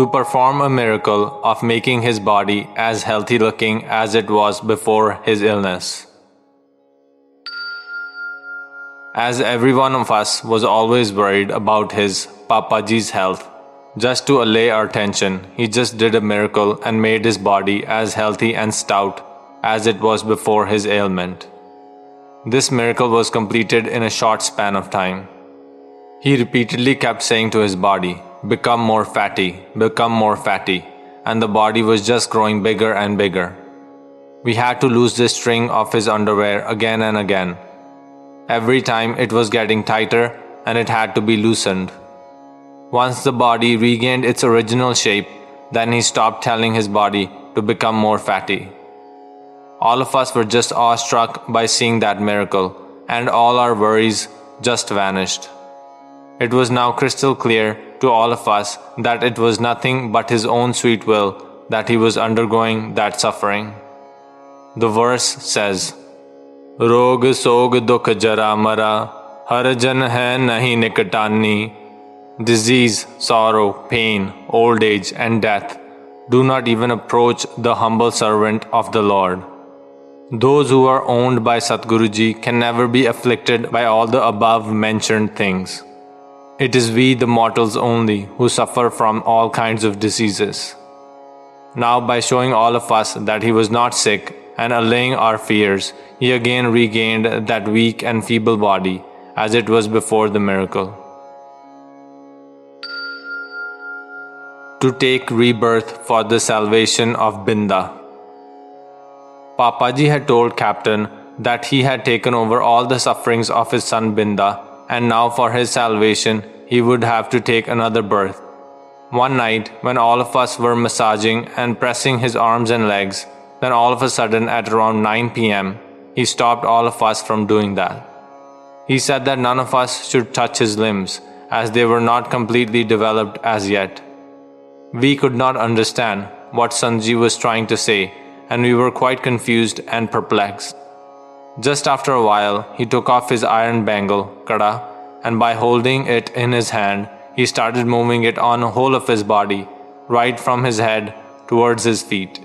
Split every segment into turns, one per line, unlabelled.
to perform a miracle of making his body as healthy looking as it was before his illness. As every one of us was always worried about his Papaji's health, just to allay our tension, he just did a miracle and made his body as healthy and stout as it was before his ailment. This miracle was completed in a short span of time. He repeatedly kept saying to his body, "Become more fatty, become more fatty," and the body was just growing bigger and bigger. We had to lose this string of his underwear again and again. Every time it was getting tighter and it had to be loosened. Once the body regained its original shape, then he stopped telling his body to become more fatty. All of us were just awestruck by seeing that miracle, and all our worries just vanished. It was now crystal clear to all of us that it was nothing but his own sweet will that he was undergoing that suffering. The verse says, "Rog sog dukh jara mara, har jan hai nahi nikatani." Disease, sorrow, pain, old age, and death do not even approach the humble servant of the Lord. Those who are owned by Satguru Ji can never be afflicted by all the above mentioned things. It is we, the mortals only, who suffer from all kinds of diseases. Now, by showing all of us that he was not sick and allaying our fears, he again regained that weak and feeble body as it was before the miracle. To take rebirth for the salvation of Binda. Papaji had told Captain that he had taken over all the sufferings of his son Binda, and now for his salvation he would have to take another birth. One night, when all of us were massaging and pressing his arms and legs, then all of a sudden at around 9 p.m., he stopped all of us from doing that. He said that none of us should touch his limbs, as they were not completely developed as yet. We could not understand what Sant Ji was trying to say, and we were quite confused and perplexed. Just after a while, he took off his iron bangle, kada, and by holding it in his hand, he started moving it on the whole of his body, right from his head towards his feet.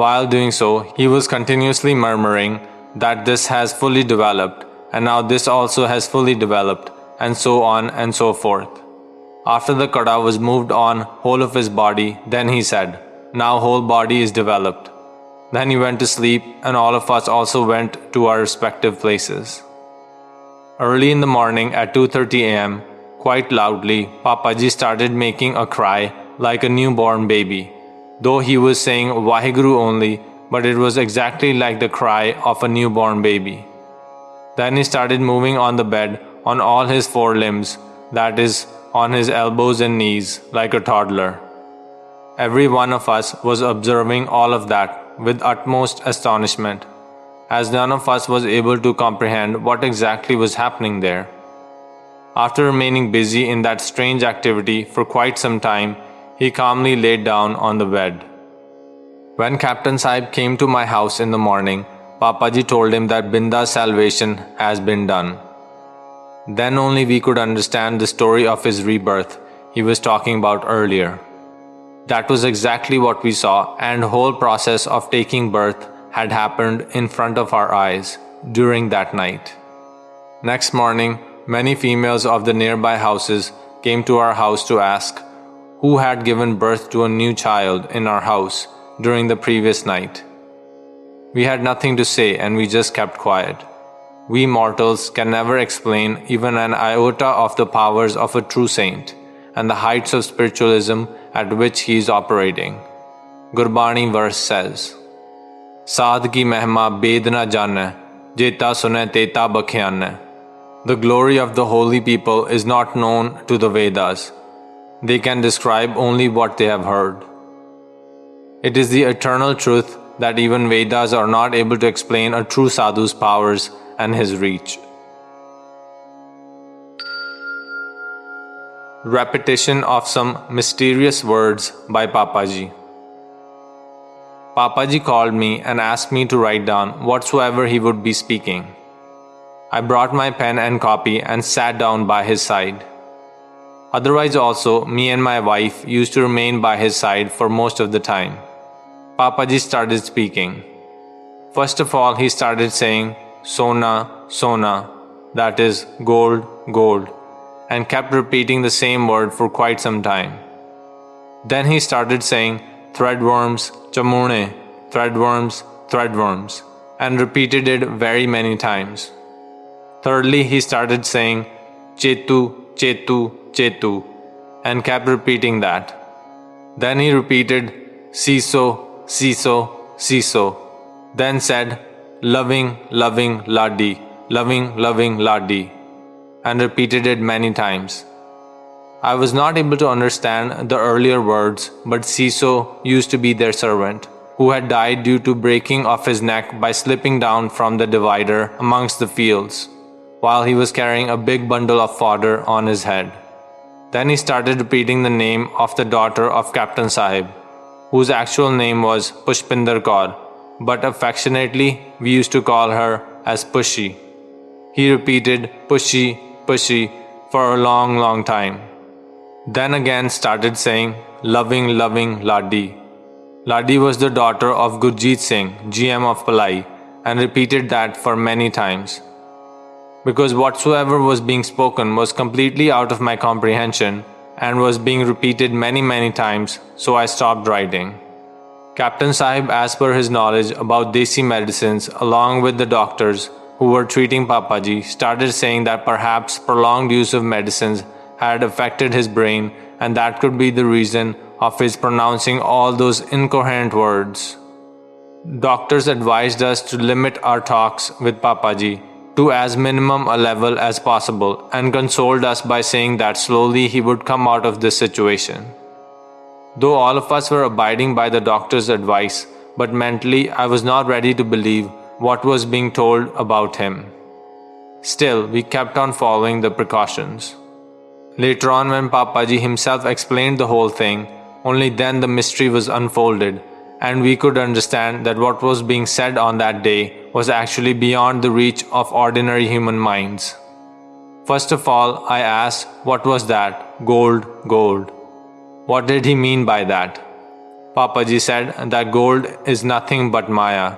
While doing so, he was continuously murmuring that this has fully developed, and now this also has fully developed, and so on and so forth. After the kada was moved on whole of his body, then he said, "Now whole body is developed." Then he went to sleep, and all of us also went to our respective places. Early in the morning at 2:30 a.m., quite loudly, Papaji started making a cry like a newborn baby, though he was saying Vaheguru only, but it was exactly like the cry of a newborn baby. Then he started moving on the bed on all his four limbs, that is, on his elbows and knees, like a toddler. Every one of us was observing all of that with utmost astonishment, as none of us was able to comprehend what exactly was happening there. After remaining busy in that strange activity for quite some time, he calmly laid down on the bed. When Captain Sahib came to my house in the morning, Papaji told him that Binda's salvation has been done. Then only we could understand the story of his rebirth he was talking about earlier. That was exactly what we saw, and the whole process of taking birth had happened in front of our eyes during that night. Next morning, many females of the nearby houses came to our house to ask who had given birth to a new child in our house during the previous night. We had nothing to say, and we just kept quiet. We mortals can never explain even an iota of the powers of a true saint and the heights of spiritualism at which he is operating. Gurbani verse says, "Sadh ki mehma bed na jane, jeta sune teta bakhyane." The glory of the holy people is not known to the Vedas. They can describe only what they have heard. It is the eternal truth that even Vedas are not able to explain a true sadhu's powers and his reach. Repetition of some mysterious words by Papaji. Papaji called me and asked me to write down whatsoever he would be speaking. I brought my pen and copy and sat down by his side. Otherwise also, me and my wife used to remain by his side for most of the time. Papaji started speaking. First of all, he started saying, Sona, Sona, that is, gold, gold, and kept repeating the same word for quite some time. Then he started saying, threadworms, chamune, threadworms, threadworms, and repeated it very many times. Thirdly, he started saying, Chetu, Chetu, Chetu, and kept repeating that. Then he repeated, Siso, Siso, Siso, then said, loving, loving, Ladi, loving, loving, Ladi, and repeated it many times. I was not able to understand the earlier words, but Siso used to be their servant, who had died due to breaking of his neck by slipping down from the divider amongst the fields, while he was carrying a big bundle of fodder on his head. Then he started repeating the name of the daughter of Captain Sahib, whose actual name was Pushpinder Kaur, but affectionately we used to call her as Pushi. He repeated Pushi, Pushi for a long, long time. Then again started saying, loving, loving, Ladi. Ladi was the daughter of Gurjeet Singh, GM of Bhilai, and repeated that for many times. Because whatsoever was being spoken was completely out of my comprehension and was being repeated many, many times, so I stopped writing. Captain Sahib, as per his knowledge about Desi medicines, along with the doctors who were treating Papaji, started saying that perhaps prolonged use of medicines had affected his brain, and that could be the reason of his pronouncing all those incoherent words. Doctors advised us to limit our talks with Papaji to as minimum a level as possible and consoled us by saying that slowly he would come out of this situation. Though all of us were abiding by the doctor's advice, but mentally I was not ready to believe what was being told about him. Still, we kept on following the precautions. Later on, when Papaji himself explained the whole thing, only then the mystery was unfolded, and we could understand that what was being said on that day was actually beyond the reach of ordinary human minds. First of all, I asked, what was that? Gold, gold. What did he mean by that? Papaji said that gold is nothing but Maya.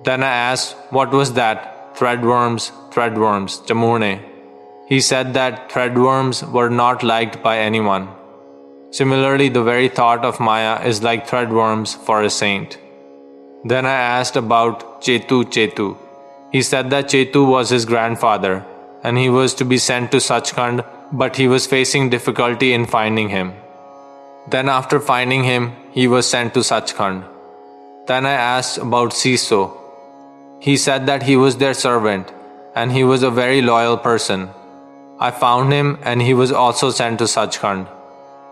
Then I asked, what was that? Threadworms, threadworms, chamune. He said that threadworms were not liked by anyone. Similarly, the very thought of Maya is like threadworms for a saint. Then I asked about Chetu, Chetu. He said that Chetu was his grandfather, and he was to be sent to Sachkhand, but he was facing difficulty in finding him. Then after finding him, he was sent to Sachkhand. Then I asked about Siso. He said that he was their servant, and he was a very loyal person. I found him, and he was also sent to Sachkhand.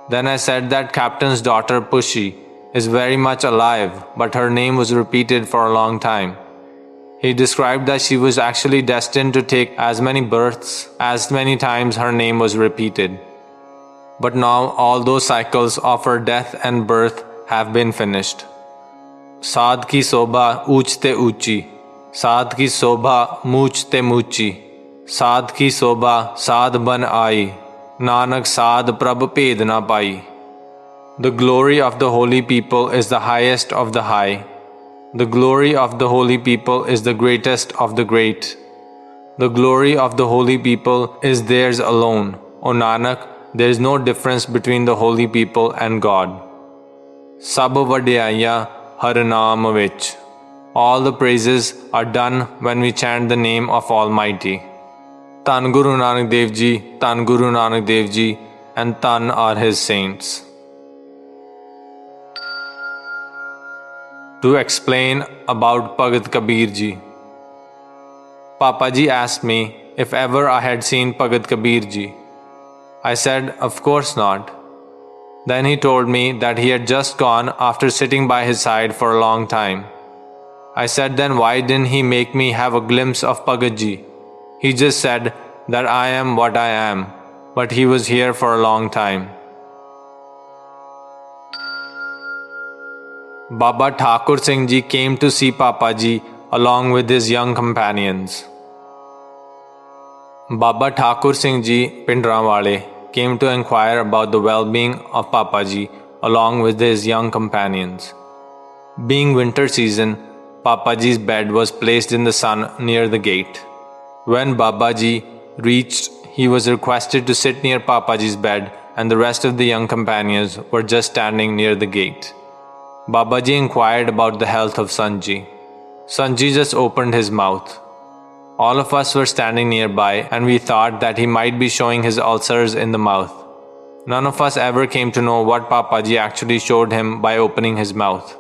Then I said that Captain's daughter Pushi is very much alive, but her name was repeated for a long time. He described that she was actually destined to take as many births as many times her name was repeated. But now all those cycles of her death and birth have been finished. Saad ki sobha uchte uchi, Saad ki sobha moochte moochi, Saad ki sobha saad ban aayi, Nanak saad prabh ped na pai. The glory of the holy people is the highest of the high. The glory of the holy people is the greatest of the great. The glory of the holy people is theirs alone. O Nanak, there is no difference between the holy people and God. Sab vadiyaya har naam vich. All the praises are done when we chant the name of Almighty. Tan Guru Nanak Dev Ji, Tan Guru Nanak Dev Ji, and Tan are his saints. To explain about Bhagat Kabir Ji. Papaji asked me if ever I had seen Bhagat Kabir Ji. I said, of course not. Then he told me that he had just gone after sitting by his side for a long time. I said, then why didn't he make me have a glimpse of Bhagat Ji? He just said that I am what I am, but he was here for a long time. Baba Thakur Singh Ji came to see Papaji along with his young companions. Baba Thakur Singh Ji, Bariaranwale, came to inquire about the well-being of Papaji along with his young companions. Being winter season, Papaji's bed was placed in the sun near the gate. When Babaji reached, he was requested to sit near Papaji's bed, and the rest of the young companions were just standing near the gate. Babaji inquired about the health of Sant Ji. Sant Ji just opened his mouth. All of us were standing nearby, and we thought that he might be showing his ulcers in the mouth. None of us ever came to know what Papaji actually showed him by opening his mouth.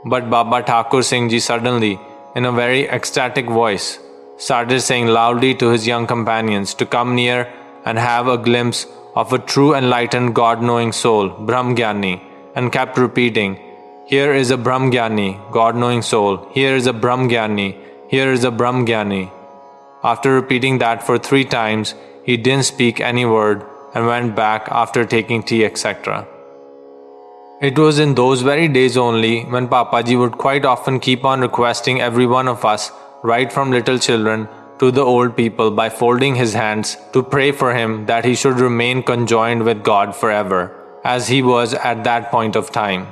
But Baba Thakur Singh Ji suddenly, in a very ecstatic voice, started saying loudly to his young companions to come near and have a glimpse of a true enlightened God-knowing soul, Braham Giani, and kept repeating, "Here is a Braham Giani, God-knowing soul. Here is a Braham Giani. Here is a Braham Giani." After repeating that for 3 times, he didn't speak any word and went back after taking tea, etc. It was in those very days only when Papaji would quite often keep on requesting every one of us, right from little children to the old people, by folding his hands to pray for him that he should remain conjoined with God forever, as he was at that point of time.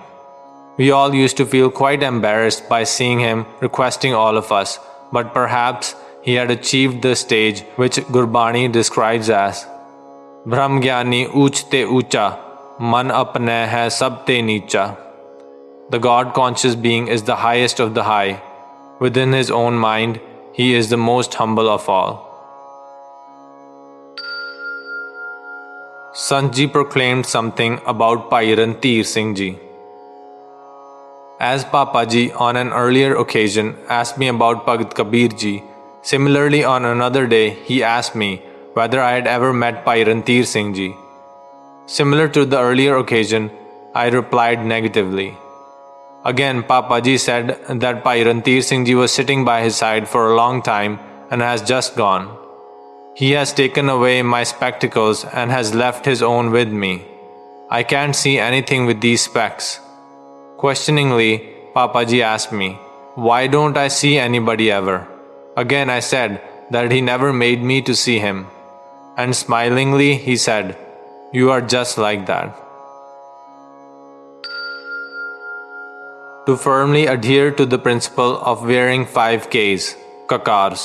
We all used to feel quite embarrassed by seeing him requesting all of us, but perhaps he had achieved the stage which Gurbani describes as Braham Giani Uch te Ucha, Man apne hai sab te Nicha. The God-conscious being is the highest of the high. Within his own mind, he is the most humble of all. Sant Ji proclaimed something about Bhai Singh Ji. As Papaji on an earlier occasion asked me about Bhagat Kabir Ji, similarly on another day he asked me whether I had ever met Bhai Singh Ji. Similar to the earlier occasion, I replied negatively. Again, Papaji said that Bhai Singh Ji was sitting by his side for a long time and has just gone. He has taken away my spectacles and has left his own with me. I can't see anything with these specs. Questioningly, Papaji asked me, "Why don't I see anybody ever?" Again I said that he never made me to see him. And smilingly he said, "You are just like that." To firmly adhere to the principle of wearing 5 Ks, kakars.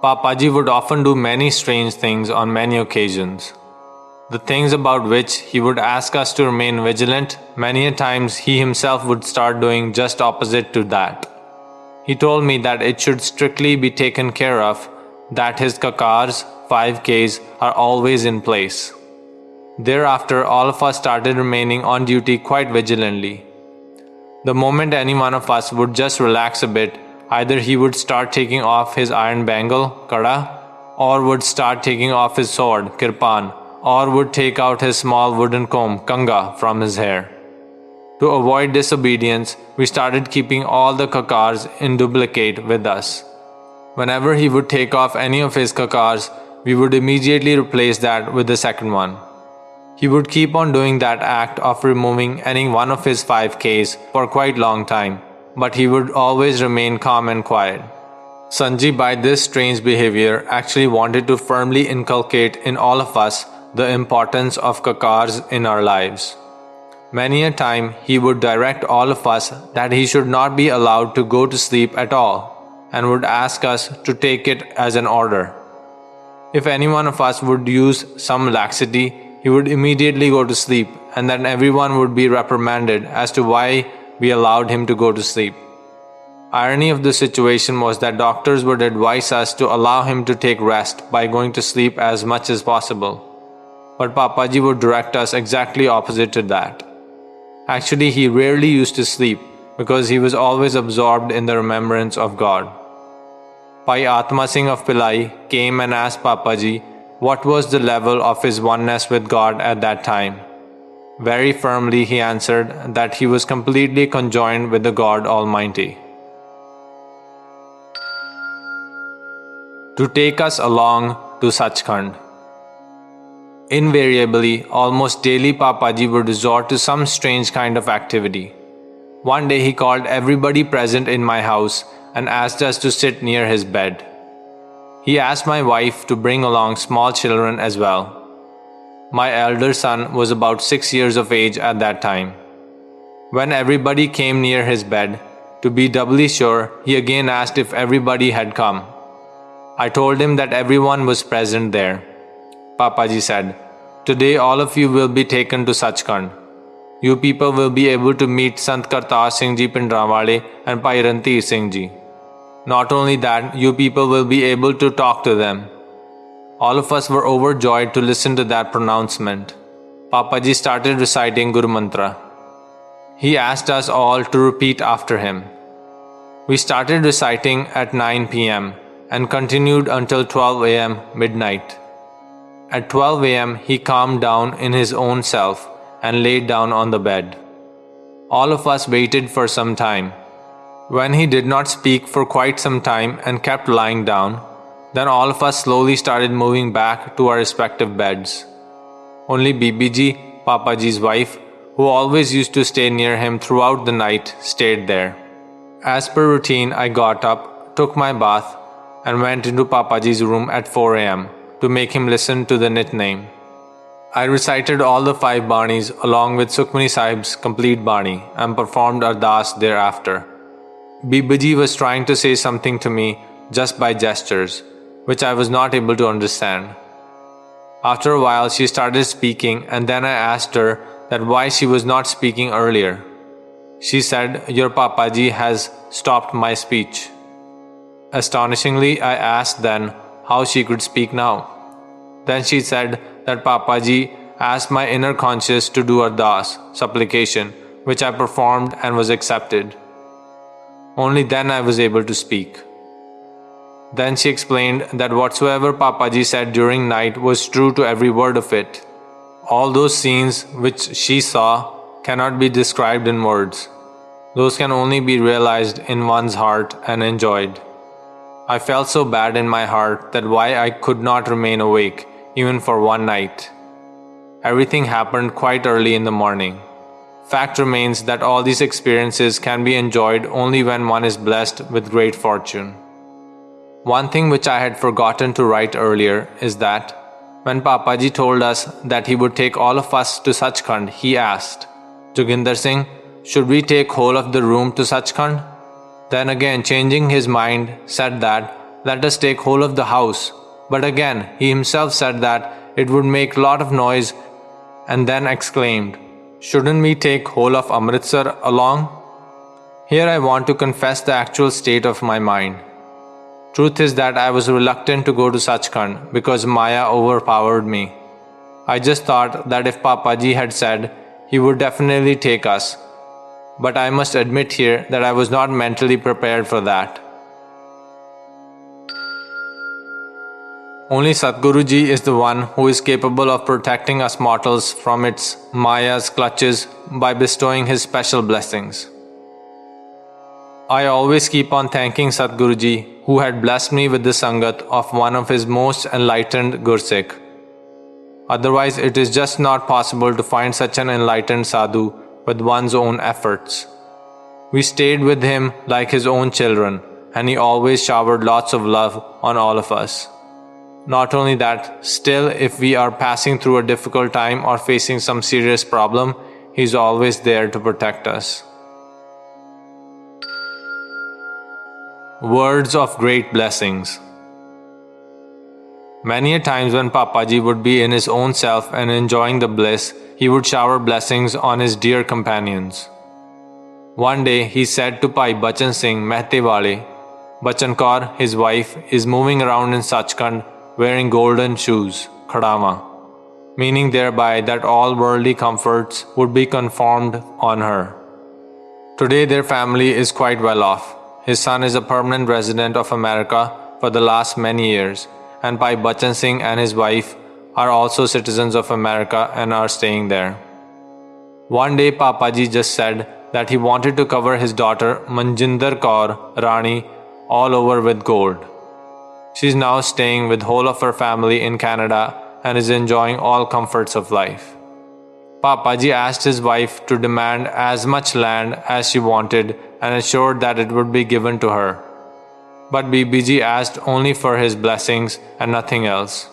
Papaji would often do many strange things on many occasions. The things about which he would ask us to remain vigilant, many a times he himself would start doing just opposite to that. He told me that it should strictly be taken care of, that his kakars, 5 Ks, are always in place. Thereafter, all of us started remaining on duty quite vigilantly. The moment any one of us would just relax a bit, either he would start taking off his iron bangle, kada, or would start taking off his sword, kirpan, or would take out his small wooden comb, kanga, from his hair. To avoid disobedience, we started keeping all the kakars in duplicate with us. Whenever he would take off any of his kakars, we would immediately replace that with the second one. He would keep on doing that act of removing any one of his 5 Ks for quite long time, but he would always remain calm and quiet. Sant Ji, by this strange behavior, actually wanted to firmly inculcate in all of us the importance of kakars in our lives. Many a time he would direct all of us that he should not be allowed to go to sleep at all, and would ask us to take it as an order. If any one of us would use some laxity, he would immediately go to sleep, and then everyone would be reprimanded as to why we allowed him to go to sleep. Irony of the situation was that doctors would advise us to allow him to take rest by going to sleep as much as possible. But Papaji would direct us exactly opposite to that. Actually, he rarely used to sleep because he was always absorbed in the remembrance of God. Bhai Atma Singh of Bhilai came and asked Papaji what was the level of his oneness with God at that time. Very firmly he answered that he was completely conjoined with the God Almighty. To take us along to Sachkhand. Invariably, almost daily, Papaji would resort to some strange kind of activity. One day he called everybody present in my house and asked us to sit near his bed. He asked my wife to bring along small children as well. My elder son was about 6 years of age at that time. When everybody came near his bed, to be doubly sure, he again asked if everybody had come. I told him that everyone was present there. Papaji said, "Today all of you will be taken to Sachkhand. You people will be able to meet Sant Kartar Singh Ji Bhilai and Bhai Singh Ji. Not only that, you people will be able to talk to them." All of us were overjoyed to listen to that pronouncement. Papaji started reciting Guru Mantra. He asked us all to repeat after him. We started reciting at 9 p.m. and continued until 12 a.m. midnight. At 12 a.m. he calmed down in his own self and laid down on the bed. All of us waited for some time. When he did not speak for quite some time and kept lying down, then all of us slowly started moving back to our respective beds. Only Bibi, Papaji's wife, who always used to stay near him throughout the night, stayed there. As per routine, I got up, took my bath, and went into Papaji's room at 4 a.m. to make him listen to the Nitnem. I recited all the 5 Banis along with Sukhmani Sahib's complete Bani and performed Ardas thereafter. Bibi was trying to say something to me just by gestures, which I was not able to understand. After a while, she started speaking, and then I asked her that why she was not speaking earlier. She said, "Your Papaji has stopped my speech." Astonishingly, I asked then how she could speak now. Then she said that Papaji asked my inner conscious to do Ardas, supplication, which I performed and was accepted. Only then I was able to speak. Then she explained that whatsoever Papaji said during night was true to every word of it. All those scenes which she saw cannot be described in words. Those can only be realized in one's heart and enjoyed. I felt so bad in my heart that why I could not remain awake even for one night. Everything happened quite early in the morning. Fact remains that all these experiences can be enjoyed only when one is blessed with great fortune. One thing which I had forgotten to write earlier is that when Papaji told us that he would take all of us to Sachkhand, he asked, "Joginder Singh, should we take whole of the room to Sachkhand?" Then again, changing his mind, said that, "Let us take whole of the house." But again, he himself said that it would make lot of noise, and then exclaimed, "Shouldn't we take whole of Amritsar along?" Here I want to confess the actual state of my mind. Truth is that I was reluctant to go to Sachkhand because Maya overpowered me. I just thought that if Papaji had said, he would definitely take us. But I must admit here that I was not mentally prepared for that. Only Sadguru Ji is the one who is capable of protecting us mortals from its Maya's clutches by bestowing his special blessings. I always keep on thanking Sadguru Ji, who had blessed me with the sangat of one of his most enlightened Gursikh. Otherwise, it is just not possible to find such an enlightened Sadhu with one's own efforts. We stayed with him like his own children, and he always showered lots of love on all of us. Not only that, still if we are passing through a difficult time or facing some serious problem, he is always there to protect us. Words of great blessings. Many a times when Papaji would be in his own self and enjoying the bliss, he would shower blessings on his dear companions. One day he said to Bhai Bachan Singh Mehtewale, Bachan Kaur, his wife, is moving around in Sachkhand wearing golden shoes, khadama, meaning thereby that all worldly comforts would be conferred on her. Today their family is quite well off. His son is a permanent resident of America for the last many years, and Bhai Bachan Singh and his wife are also citizens of America and are staying there. One day Papaji just said that he wanted to cover his daughter Manjinder Kaur Rani all over with gold. She is now staying with whole of her family in Canada and is enjoying all comforts of life. Papaji asked his wife to demand as much land as she wanted and assured that it would be given to her. but Bibi asked only for his blessings and nothing else.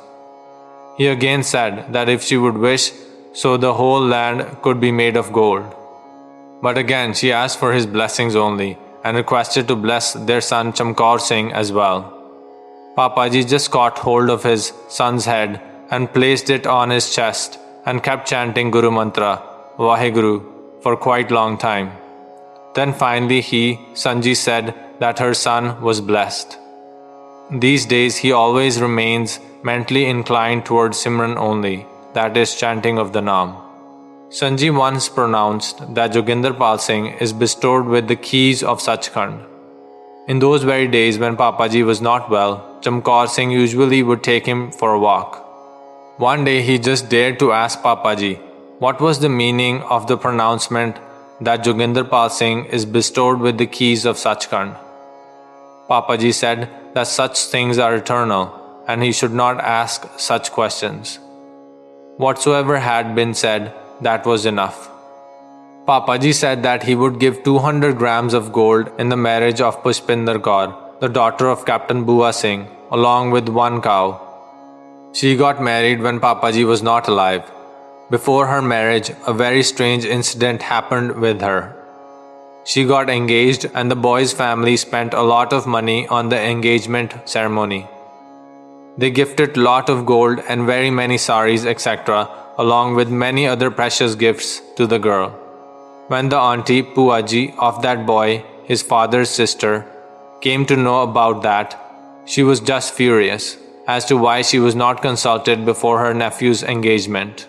He again said that if she would wish, so the whole land could be made of gold. But again she asked for his blessings only and requested to bless their son Kaur Singh as well. Papaji just caught hold of his son's head and placed it on his chest and kept chanting Guru Mantra, Vaheguru, for quite long time. Then finally Sant Ji, said that her son was blessed. These days he always remains mentally inclined towards Simran only, that is chanting of the Naam. Sant Ji once pronounced that Joginder Pal Singh is bestowed with the keys of Sachkhand. In those very days when Papaji was not well, Kaur Singh usually would take him for a walk. One day he just dared to ask Papaji what was the meaning of the pronouncement that Joginder Pal Singh is bestowed with the keys of Sachkhand. Papaji said that such things are eternal and he should not ask such questions. Whatsoever had been said, that was enough. Papaji said that he would give 200 grams of gold in the marriage of Pushpinder Kaur, the daughter of Captain Bua Singh, along with one cow. She got married when Papaji was not alive. Before her marriage, a very strange incident happened with her. She got engaged and the boy's family spent a lot of money on the engagement ceremony. They gifted a lot of gold and very many saris, etc., along with many other precious gifts to the girl. When the auntie Puaji of that boy, his father's sister, came to know about that, she was just furious as to why she was not consulted before her nephew's engagement.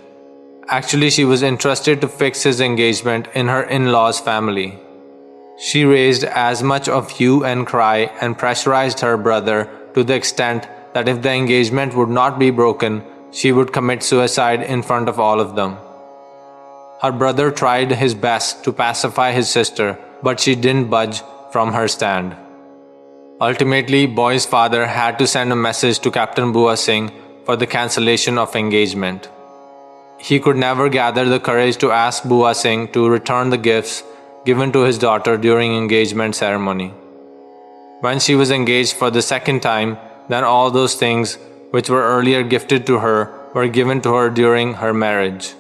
Actually, she was interested to fix his engagement in her in-laws' family. She raised as much of hue and cry and pressurized her brother to the extent that if the engagement would not be broken, she would commit suicide in front of all of them. Her brother tried his best to pacify his sister, but she didn't budge from her stand. Ultimately, boy's father had to send a message to Captain Bua Singh for the cancellation of engagement. He could never gather the courage to ask Bua Singh to return the gifts given to his daughter during engagement ceremony. When she was engaged for the second time, then all those things which were earlier gifted to her were given to her during her marriage.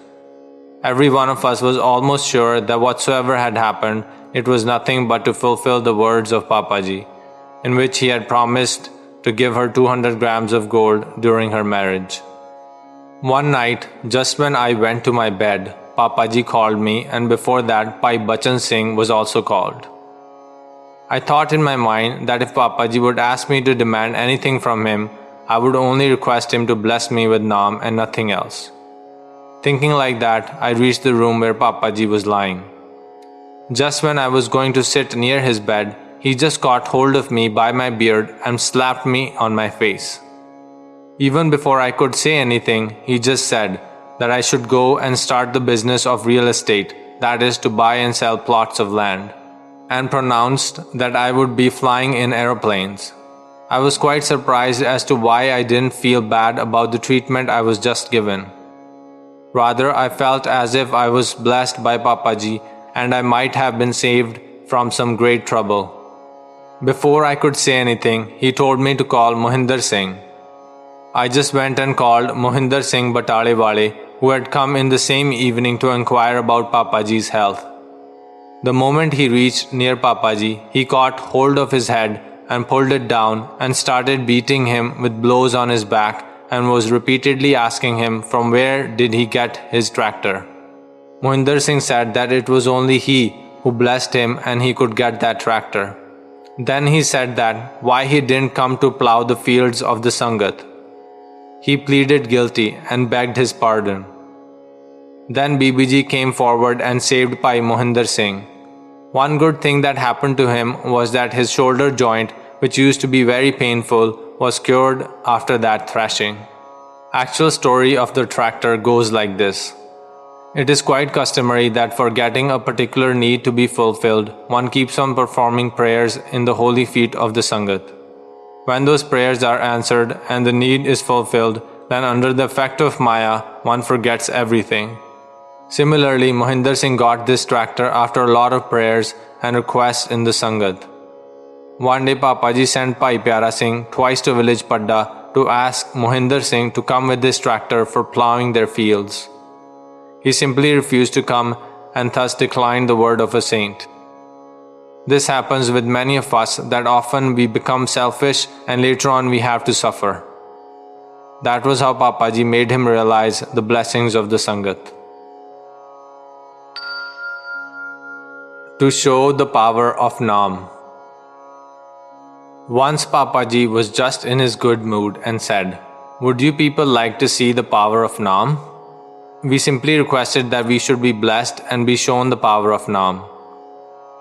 Every one of us was almost sure that whatsoever had happened, it was nothing but to fulfill the words of Papaji, in which he had promised to give her 200 grams of gold during her marriage. One night, just when I went to my bed, Papaji called me, and before that Bhai Bachan Singh was also called. I thought in my mind that if Papaji would ask me to demand anything from him, I would only request him to bless me with Naam and nothing else. Thinking like that, I reached the room where Papaji was lying. Just when I was going to sit near his bed, he just caught hold of me by my beard and slapped me on my face. Even before I could say anything, he just said that I should go and start the business of real estate, that is to buy and sell plots of land, and pronounced that I would be flying in aeroplanes. I was quite surprised as to why I didn't feel bad about the treatment I was just given. Rather, I felt as if I was blessed by Papaji and I might have been saved from some great trouble. Before I could say anything, he told me to call Mohinder Singh. I just went and called Mohinder Singh Batalewale, who had come in the same evening to inquire about Papaji's health. The moment he reached near Papaji, he caught hold of his head and pulled it down and started beating him with blows on his back and was repeatedly asking him from where did he get his tractor. Mohinder Singh said that it was only he who blessed him and he could get that tractor. Then he said that why he didn't come to plough the fields of the sangat. He pleaded guilty and begged his pardon. Then Bibi came forward and saved Bhai Mohinder Singh. One good thing that happened to him was that his shoulder joint, which used to be very painful, was cured after that thrashing. Actual story of the tractor goes like this. It is quite customary that for getting a particular need to be fulfilled, one keeps on performing prayers in the holy feet of the sangat. When those prayers are answered and the need is fulfilled, then under the effect of Maya, one forgets everything. Similarly, Mohinder Singh got this tractor after a lot of prayers and requests in the sangat. One day Papa Ji sent Bhai Pyara Singh twice to village Padda to ask Mohinder Singh to come with his tractor for ploughing their fields. He simply refused to come and thus declined the word of a saint. This happens with many of us, that often we become selfish and later on we have to suffer. That was how Papa Ji made him realize the blessings of the sangat. To show the power of Naam. Once Papa Ji was just in his good mood and said, "Would you people like to see the power of Naam?" We simply requested that we should be blessed and be shown the power of Naam.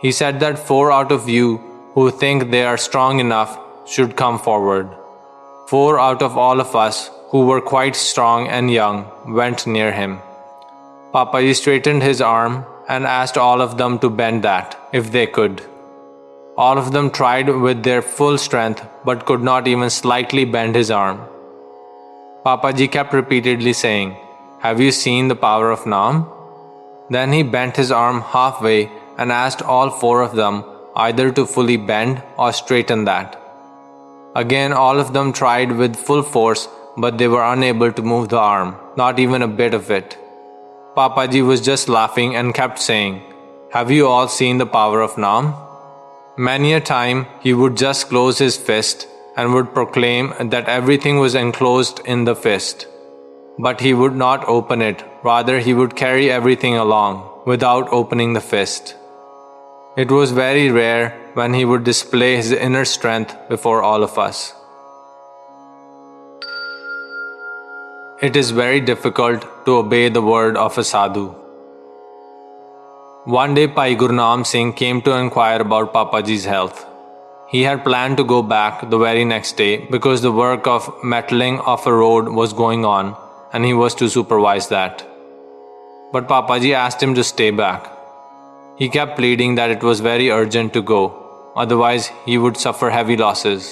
He said that 4 out of you who think they are strong enough should come forward. 4 out of all of us who were quite strong and young went near him. Papa Ji straightened his arm and asked all of them to bend that, if they could. All of them tried with their full strength but could not even slightly bend his arm. Papa Ji kept repeatedly saying, "Have you seen the power of Naam?" Then he bent his arm halfway and asked all 4 of them either to fully bend or straighten that. Again, all of them tried with full force, but they were unable to move the arm, not even a bit of it. Papa Ji was just laughing and kept saying, "Have you all seen the power of Naam?" Many a time he would just close his fist and would proclaim that everything was enclosed in the fist. But he would not open it, rather he would carry everything along without opening the fist. It was very rare when he would display his inner strength before all of us. It is very difficult to obey the word of a sadhu. One day Bhai Gurnam Singh came to inquire about Papa Ji's health. He had planned to go back the very next day because the work of metaling of a road was going on and he was to supervise that. But Papa Ji asked him to stay back. He kept pleading that it was very urgent to go, otherwise he would suffer heavy losses.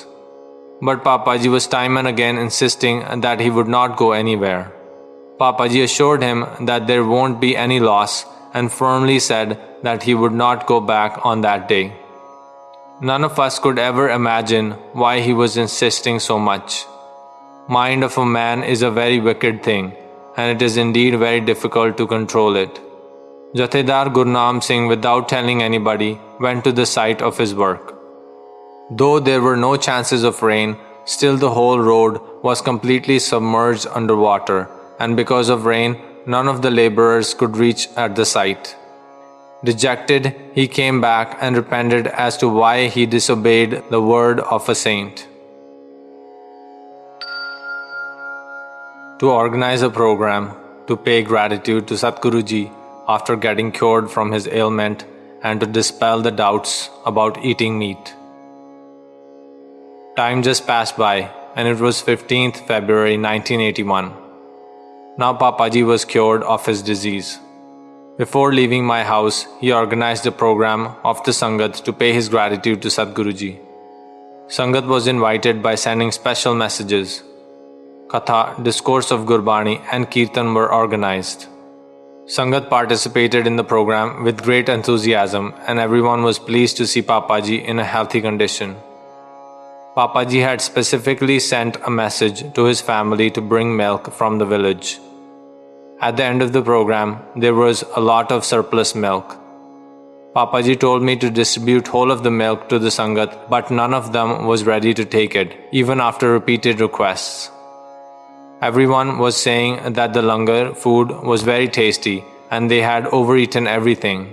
But Papa Ji was time and again insisting that he would not go anywhere. Papa Ji assured him that there won't be any loss and firmly said that he would not go back on that day. None of us could ever imagine why he was insisting so much. Mind of a man is a very wicked thing, and it is indeed very difficult to control it. Jathedar Gurnam Singh, without telling anybody, went to the site of his work. Though there were no chances of rain, still the whole road was completely submerged underwater, and because of rain, none of the laborers could reach at the site. Dejected, he came back and repented as to why he disobeyed the word of a saint. To organize a program to pay gratitude to Satguru Ji after getting cured from his ailment and to dispel the doubts about eating meat. Time just passed by and it was 15th February 1981. Now Papa Ji was cured of his disease. Before leaving my house, he organized a program of the sangat to pay his gratitude to Satguru Ji. Sangat was invited by sending special messages. Katha, discourse of Gurbani and Kirtan were organized. Sangat participated in the program with great enthusiasm and everyone was pleased to see Papa Ji in a healthy condition. Papa Ji had specifically sent a message to his family to bring milk from the village. At the end of the program, there was a lot of surplus milk. Papa Ji told me to distribute whole of the milk to the sangat, but none of them was ready to take it, even after repeated requests. Everyone was saying that the langar food was very tasty and they had overeaten everything.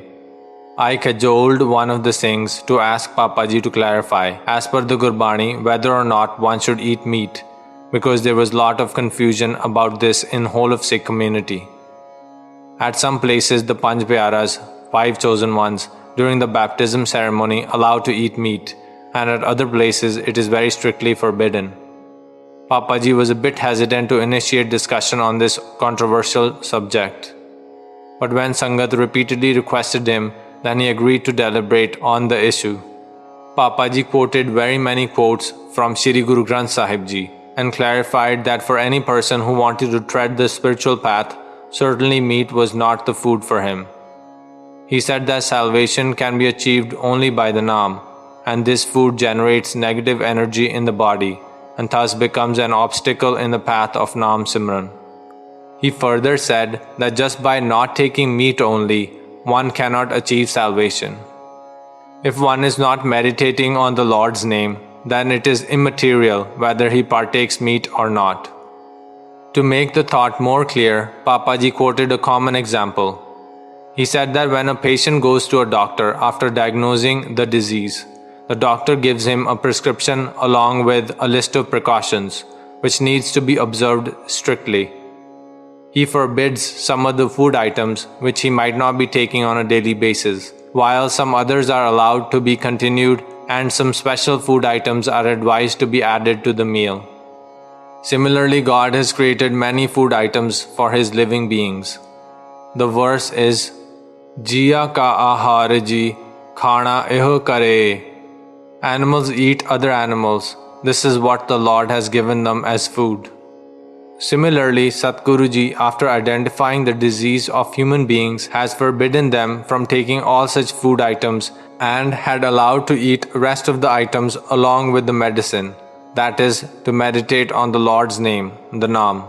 I cajoled one of the Singhs to ask Papa Ji to clarify, as per the Gurbani, whether or not one should eat meat, because there was lot of confusion about this in whole of Sikh community. At some places, the Panj Pyaras, 5 chosen ones, during the baptism ceremony allowed to eat meat, and at other places it is very strictly forbidden. Papa Ji was a bit hesitant to initiate discussion on this controversial subject. But when Sangat repeatedly requested him, then he agreed to deliberate on the issue. Papa Ji quoted very many quotes from Shri Guru Granth Sahib Ji and clarified that for any person who wanted to tread the spiritual path, certainly meat was not the food for him. He said that salvation can be achieved only by the Naam, and this food generates negative energy in the body and thus becomes an obstacle in the path of Naam Simran. He further said that just by not taking meat only, one cannot achieve salvation. If one is not meditating on the Lord's name, then it is immaterial whether he partakes meat or not. To make the thought more clear, Papaji quoted a common example. He said that when a patient goes to a doctor after diagnosing the disease, the doctor gives him a prescription along with a list of precautions, which needs to be observed strictly. He forbids some of the food items which he might not be taking on a daily basis, while some others are allowed to be continued and some special food items are advised to be added to the meal. Similarly, God has created many food items for His living beings. The verse is, Jiya ka ahar ji, khana eho kare. Animals eat other animals. This is what the Lord has given them as food. Similarly, Satguru Ji, after identifying the disease of human beings, has forbidden them from taking all such food items and had allowed to eat rest of the items along with the medicine, that is, to meditate on the Lord's name, the Naam.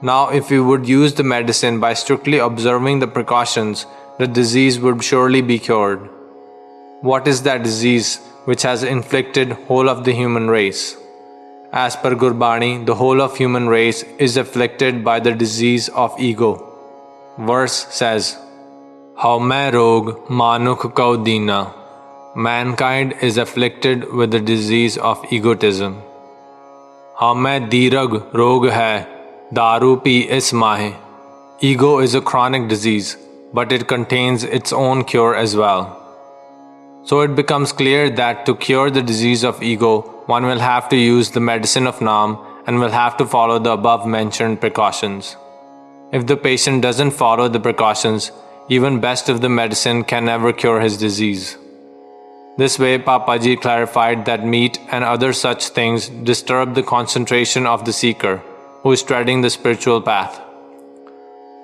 Now, if we would use the medicine by strictly observing the precautions, the disease would surely be cured. What is that disease which has inflicted whole of the human race? As per Gurbani, the whole of human race is afflicted by the disease of ego. Verse says, How main rog manukh kau dina. Mankind is afflicted with the disease of egotism. How main dirag rog hai, daru pi is mahe. Ego is a chronic disease, but it contains its own cure as well. So it becomes clear that to cure the disease of ego, one will have to use the medicine of Naam and will have to follow the above mentioned precautions. If the patient doesn't follow the precautions, even best of the medicine can never cure his disease. This way, Papaji clarified that meat and other such things disturb the concentration of the seeker, who is treading the spiritual path.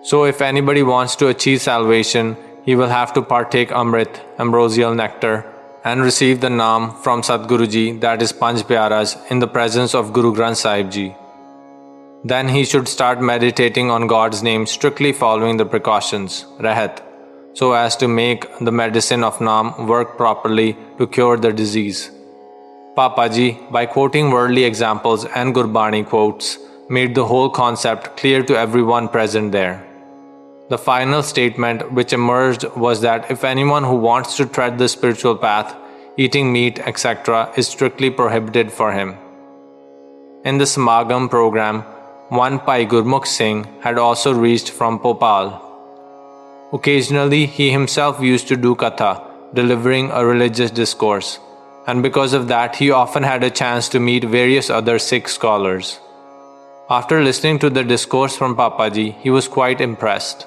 So if anybody wants to achieve salvation, he will have to partake Amrit, ambrosial nectar, and receive the Naam from Satguru Ji, that is Panch Pyaras, in the presence of Guru Granth Sahib Ji. Then he should start meditating on God's name, strictly following the precautions, Rahat, so as to make the medicine of Naam work properly to cure the disease. Papaji, by quoting worldly examples and Gurbani quotes, made the whole concept clear to everyone present there. The final statement which emerged was that if anyone who wants to tread the spiritual path, eating meat, etc., is strictly prohibited for him. In the Samagam program, one Bhai Gurmukh Singh had also reached from Bhopal. Occasionally, he himself used to do katha, delivering a religious discourse, and because of that, he often had a chance to meet various other Sikh scholars. After listening to the discourse from Papaji, he was quite impressed.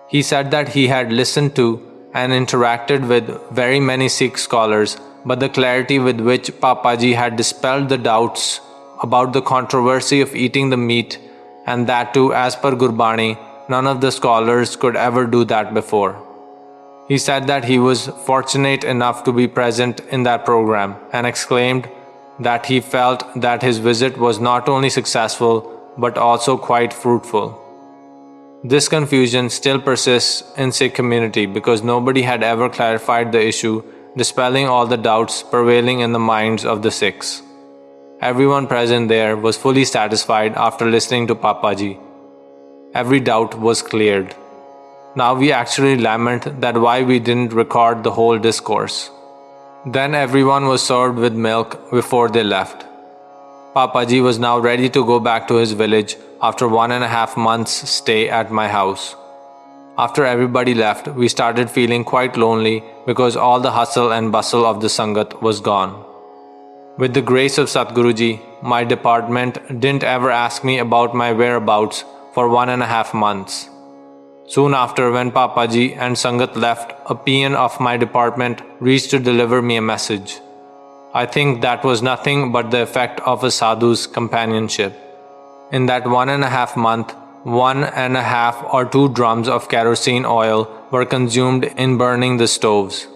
He said that he had listened to and interacted with very many Sikh scholars, but the clarity with which Papaji had dispelled the doubts about the controversy of eating the meat, and that too as per Gurbani, none of the scholars could ever do that before. He said that he was fortunate enough to be present in that program and exclaimed that he felt that his visit was not only successful but also quite fruitful. This confusion still persists in Sikh community because nobody had ever clarified the issue, dispelling all the doubts prevailing in the minds of the Sikhs. Everyone present there was fully satisfied after listening to Papaji. Every doubt was cleared. Now we actually lament that why we didn't record the whole discourse. Then everyone was served with milk before they left. Papaji was now ready to go back to his village after 1.5 months' stay at my house. After everybody left, we started feeling quite lonely because all the hustle and bustle of the sangat was gone. With the grace of Satguru Ji, my department didn't ever ask me about my whereabouts for 1.5 months. Soon after, when Papaji and Sangat left, a peon of my department reached to deliver me a message. I think that was nothing but the effect of a sadhu's companionship. In that 1.5 month, 1.5 or 2 drums of kerosene oil were consumed in burning the stoves.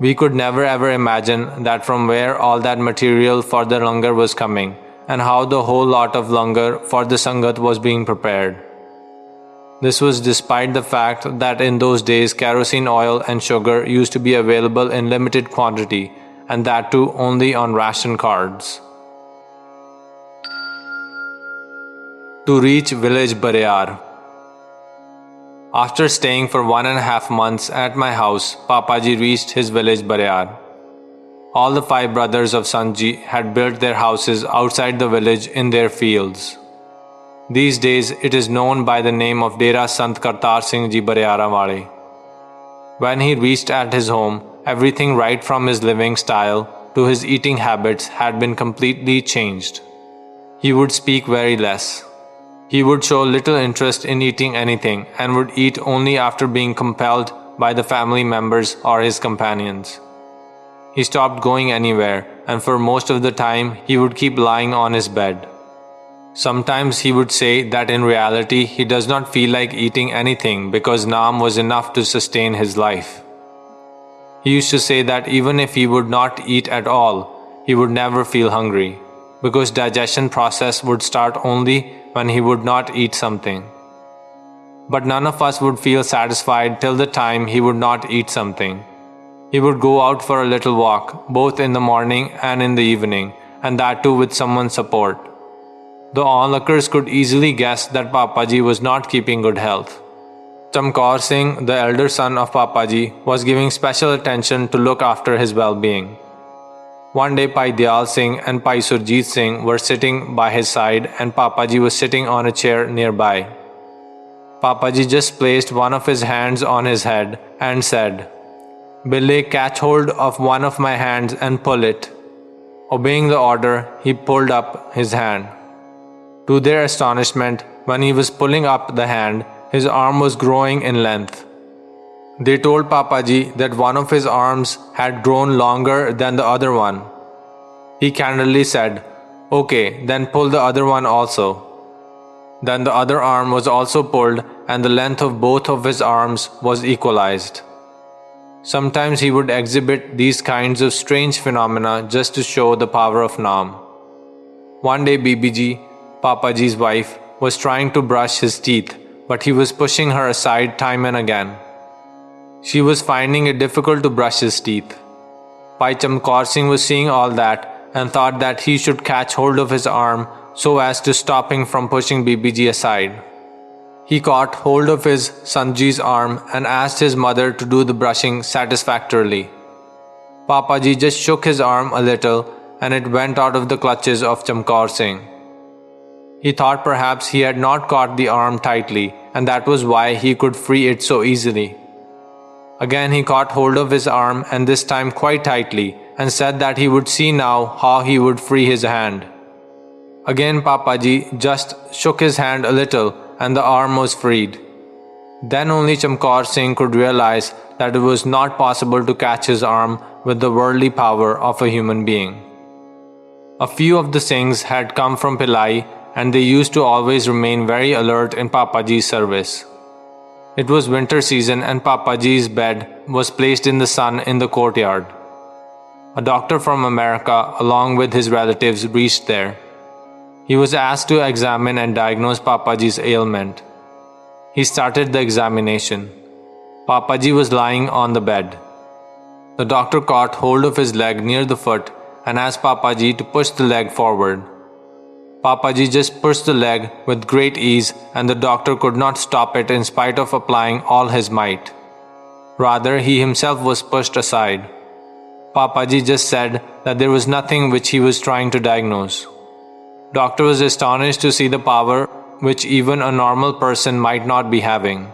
We could never ever imagine that from where all that material for the langar was coming, and how the whole lot of langar for the sangat was being prepared. This was despite the fact that in those days kerosene oil and sugar used to be available in limited quantity, and that too only on ration cards. To reach village Bariar. After staying for 1.5 months at my house, Papaji reached his village Bariar. All the 5 brothers of Sant Ji had built their houses outside the village in their fields. These days it is known by the name of Dera Sant Kartar Singh Ji Bariaranwale. When he reached at his home, everything right from his living style to his eating habits had been completely changed. He would speak very less. He would show little interest in eating anything and would eat only after being compelled by the family members or his companions. He stopped going anywhere, and for most of the time he would keep lying on his bed. Sometimes he would say that in reality he does not feel like eating anything because Naam was enough to sustain his life. He used to say that even if he would not eat at all, he would never feel hungry, because digestion process would start only when he would not eat something. But none of us would feel satisfied till the time he would not eat something. He would go out for a little walk, both in the morning and in the evening, and that too with someone's support. The onlookers could easily guess that Papaji was not keeping good health. Kaur Singh, the elder son of Papaji, was giving special attention to look after his well-being. One day Bhai Dayal Singh and Bhai Surjit Singh were sitting by his side and Papaji was sitting on a chair nearby. Papaji just placed one of his hands on his head and said, "Bhilai, catch hold of one of my hands and pull it." Obeying the order, he pulled up his hand. To their astonishment, when he was pulling up the hand, his arm was growing in length. They told Papaji that one of his arms had grown longer than the other one. He candidly said, "Okay, then pull the other one also." Then the other arm was also pulled and the length of both of his arms was equalized. Sometimes he would exhibit these kinds of strange phenomena just to show the power of Naam. One day Bibi, Papaji's wife, was trying to brush his teeth, but he was pushing her aside time and again. She was finding it difficult to brush his teeth. Bhai Kaur Singh was seeing all that and thought that he should catch hold of his arm so as to stop him from pushing Bibi aside. He caught hold of his Sant Ji's arm and asked his mother to do the brushing satisfactorily. Papaji just shook his arm a little and it went out of the clutches of Kaur Singh. He thought perhaps he had not caught the arm tightly and that was why he could free it so easily. Again he caught hold of his arm and this time quite tightly and said that he would see now how he would free his hand. Again Papaji just shook his hand a little and the arm was freed. Then only Kaur Singh could realize that it was not possible to catch his arm with the worldly power of a human being. A few of the Singhs had come from Bhilai and they used to always remain very alert in Papaji's service. It was winter season and Papaji's bed was placed in the sun in the courtyard. A doctor from America along with his relatives reached there. He was asked to examine and diagnose Papaji's ailment. He started the examination. Papaji was lying on the bed. The doctor caught hold of his leg near the foot and asked Papaji to push the leg forward. Papaji just pushed the leg with great ease and the doctor could not stop it in spite of applying all his might. Rather, he himself was pushed aside. Papaji just said that there was nothing which he was trying to diagnose. Doctor was astonished to see the power which even a normal person might not be having.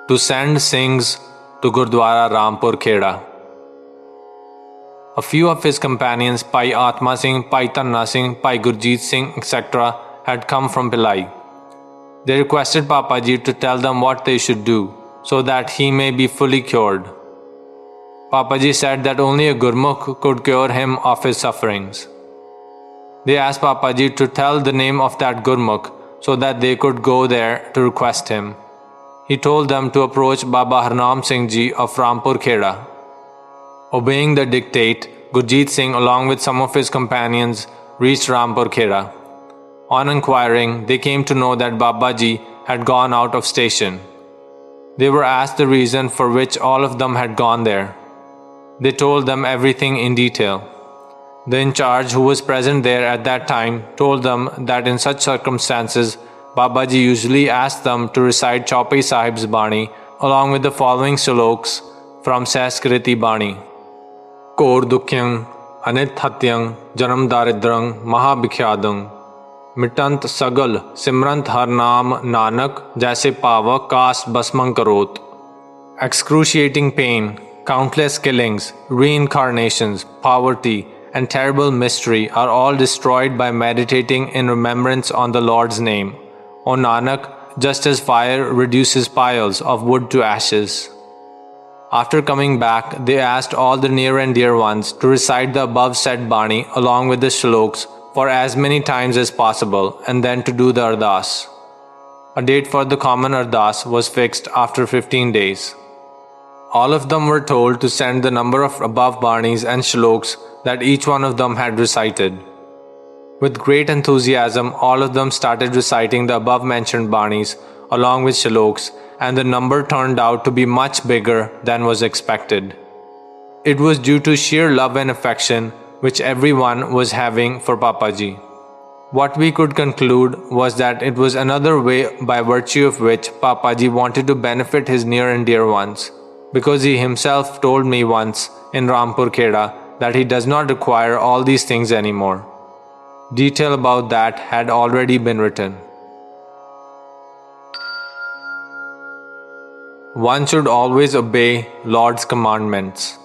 To send Singhs to Gurdwara Rampur Kheda. A few of his companions, Bhai Atma Singh, Bhai Tanna Singh, Bhai Gurjeet Singh, etc., had come from Bhilai. They requested Papaji to tell them what they should do, so that he may be fully cured. Papaji said that only a Gurmukh could cure him of his sufferings. They asked Papaji to tell the name of that Gurmukh, so that they could go there to request him. he told them to approach Baba Harnam Singh Ji of Rampur Kheda. Obeying the dictate, Gurjit Singh along with some of his companions reached Rampur Kheda. On inquiring, they came to know that Baba Ji had gone out of station. They were asked the reason for which all of them had gone there. They told them everything in detail. The in-charge who was present there at that time told them that in such circumstances, Babaji usually asked them to recite Chaupai Sahib's Bani along with the following sloks from Sahaskriti Bani. Kaur Dukhyang, Anit Hatyang, Janam Daridrang, Mahabhikhyadang, Mitant Sagal, Simrant Harnam Nanak, Jaise Pava Kas Basmang Karot. Excruciating pain, countless killings, reincarnations, poverty, and terrible mystery are all destroyed by meditating in remembrance on the Lord's name. O Nanak, just as fire reduces piles of wood to ashes. After coming back, they asked all the near and dear ones to recite the above said Bani along with the shloks for as many times as possible and then to do the ardas. A date for the common ardas was fixed after 15 days. All of them were told to send the number of above Banis and shloks that each one of them had recited. With great enthusiasm, all of them started reciting the above mentioned Banis along with shloks, and the number turned out to be much bigger than was expected. It was due to sheer love and affection which everyone was having for Papaji. What we could conclude was that it was another way by virtue of which Papaji wanted to benefit his near and dear ones, because he himself told me once in Rampur Kheda that he does not require all these things anymore. Detail about that had already been written. One should always obey Lord's commandments.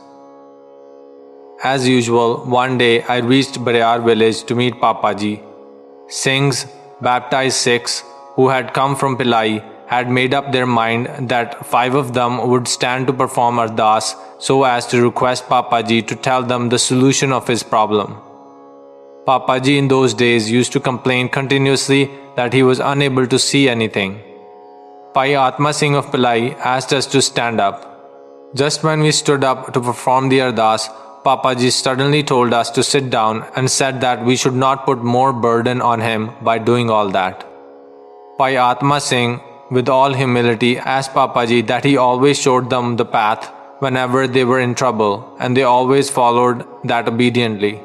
As usual, one day I reached Bariar village to meet Papaji. Singhs, baptized Sikhs, who had come from Bhilai, had made up their mind that 5 of them would stand to perform ardas so as to request Papaji to tell them the solution of his problem. Papaji in those days used to complain continuously that he was unable to see anything. Bhai Atma Singh of Bhilai asked us to stand up. Just when we stood up to perform the ardas, Papaji suddenly told us to sit down and said that we should not put more burden on him by doing all that. Bhai Atma Singh, with all humility, asked Papaji that he always showed them the path whenever they were in trouble, and they always followed that obediently.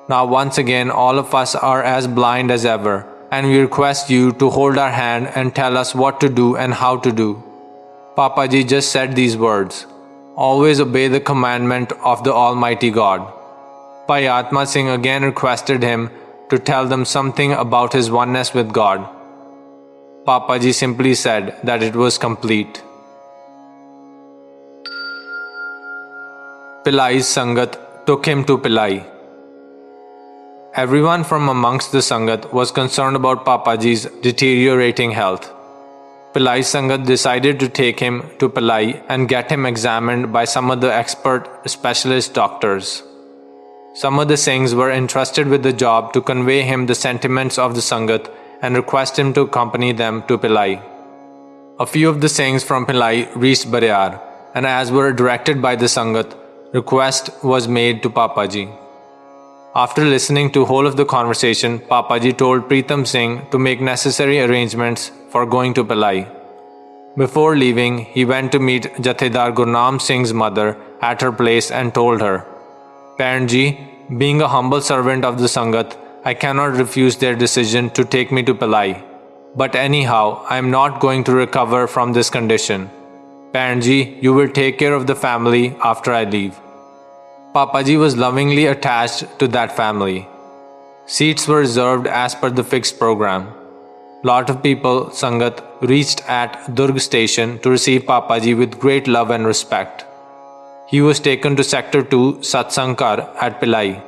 Now once again all of us are as blind as ever, and we request you to hold our hand and tell us what to do and how to do. Papaji just said these words: always obey the commandment of the Almighty God. Bhai Atma Singh again requested him to tell them something about his oneness with God. Papaji simply said that it was complete. Bhilai's sangat took him to Bhilai. Everyone from amongst the sangat was concerned about Papaji's deteriorating health. Bhilai's sangat decided to take him to Bhilai and get him examined by some of the expert specialist doctors. Some of the Singhs were entrusted with the job to convey him the sentiments of the sangat and request him to accompany them to Bhilai. A few of the Singhs from Bhilai reached Bariar, and as were directed by the sangat, request was made to Papaji. After listening to whole of the conversation, Papaji told Pritam Singh to make necessary arrangements for going to Bhilai. Before leaving, he went to meet Jathedar Gurnam Singh's mother at her place and told her, "Parent ji, being a humble servant of the sangat, I cannot refuse their decision to take me to Bhilai. But anyhow, I am not going to recover from this condition. Parent ji, you will take care of the family after I leave." Papaji was lovingly attached to that family. Seats were reserved as per the fixed program. Lot of people, sangat, reached at Durg station to receive Papaji with great love and respect. He was taken to Sector 2 Satsankar at Bhilai.